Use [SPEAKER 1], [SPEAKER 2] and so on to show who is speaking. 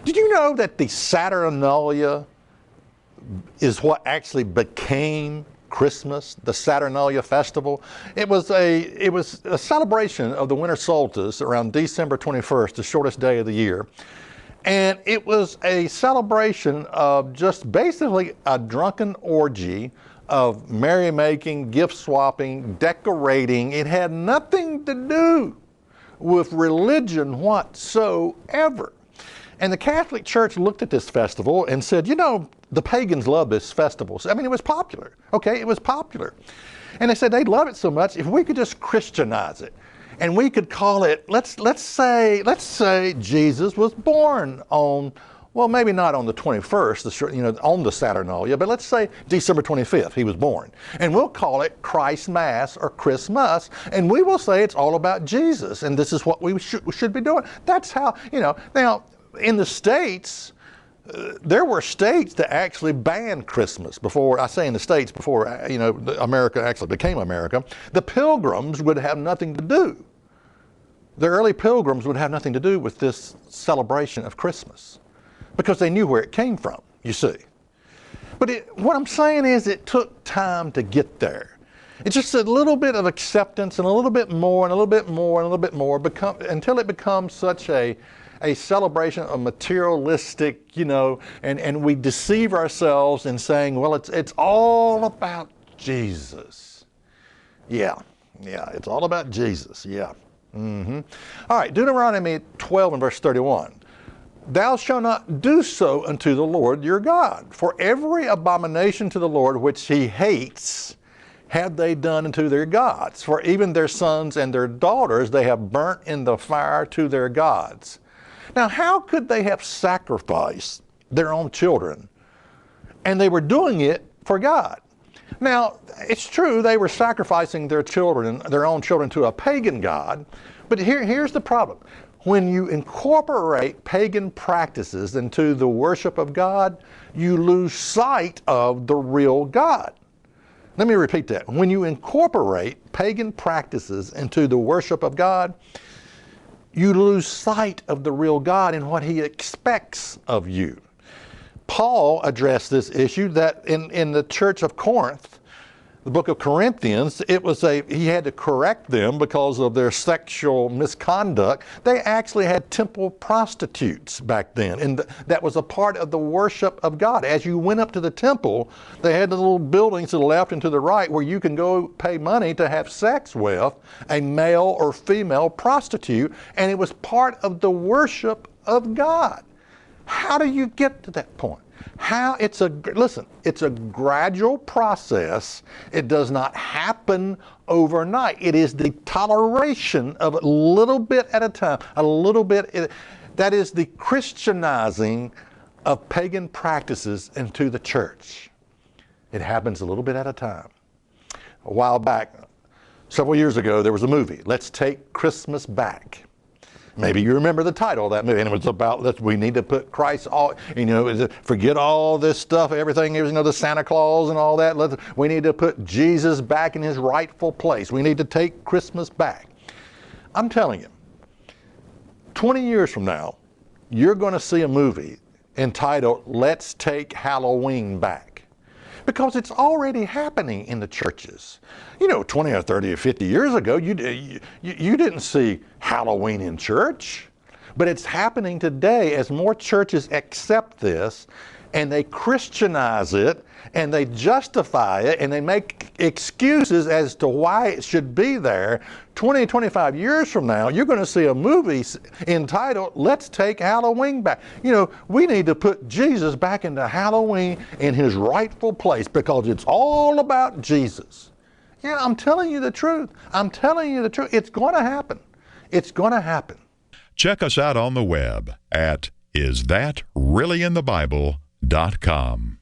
[SPEAKER 1] Did you know that the Saturnalia is what actually became Christmas, the Saturnalia festival? It was a celebration of the winter solstice around December 21st, the shortest day of the year. And it was a celebration of just basically a drunken orgy of merrymaking, gift swapping, decorating. It had nothing to do with religion whatsoever. And the Catholic Church looked at this festival and said, you know, the pagans love this festival. I mean, it was popular. Okay, it was popular. And they said they'd love it so much if we could just Christianize it. And we could call it, let's say Jesus was born on, well, maybe not on the 21st, on the Saturnalia, but let's say December 25th, he was born. And we'll call it Christ Mass or Christmas, and we will say it's all about Jesus, and this is what we should be doing. That's how, now, in the States, there were states that actually banned Christmas before, I say in the States, before, America actually became America. The Pilgrims would have nothing to do. The early Pilgrims would have nothing to do with this celebration of Christmas because they knew where it came from, you see. But what I'm saying is it took time to get there. It's just a little bit of acceptance and a little bit more and a little bit more and a little bit more until it becomes such a celebration of materialistic, and we deceive ourselves in saying, well, it's all about Jesus. Yeah, it's all about Jesus, yeah. All right, Deuteronomy 12 and verse 31. Thou shalt not do so unto the Lord your God, for every abomination to the Lord which he hates have they done unto their gods, for even their sons and their daughters they have burnt in the fire to their gods. Now, how could they have sacrificed their own children? And they were doing it for God. Now, it's true they were sacrificing their own children to a pagan god, but here's the problem. When you incorporate pagan practices into the worship of God, you lose sight of the real God. Let me repeat that. When you incorporate pagan practices into the worship of God, you lose sight of the real God and what he expects of you. Paul addressed this issue that in the church of Corinth, the book of Corinthians, he had to correct them because of their sexual misconduct. They actually had temple prostitutes back then, and that was a part of the worship of God. As you went up to the temple, they had the little buildings to the left and to the right where you can go pay money to have sex with a male or female prostitute, and it was part of the worship of God. How do you get to that point? It's a gradual process. It does not happen overnight. It is the toleration of a little bit at a time, that is the Christianizing of pagan practices into the church. It happens a little bit at a time. A while back, several years ago, there was a movie, Let's Take Christmas Back. Maybe you remember the title of that movie, and it was about we need to put Christ forget all this stuff, everything, the Santa Claus and all that. We need to put Jesus back in his rightful place. We need to take Christmas back. I'm telling you, 20 years from now, you're going to see a movie entitled Let's Take Halloween Back. Because it's already happening in the churches. 20 or 30 or 50 years ago, you didn't see Halloween in church. But it's happening today as more churches accept this and they Christianize it and they justify it and they make excuses as to why it should be there. 20, 25 years from now, you're going to see a movie entitled, Let's Take Halloween Back. We need to put Jesus back into Halloween in his rightful place because it's all about Jesus. Yeah, I'm telling you the truth. It's going to happen. It's going to happen.
[SPEAKER 2] Check us out on the web at isthatreallyinthebible.com.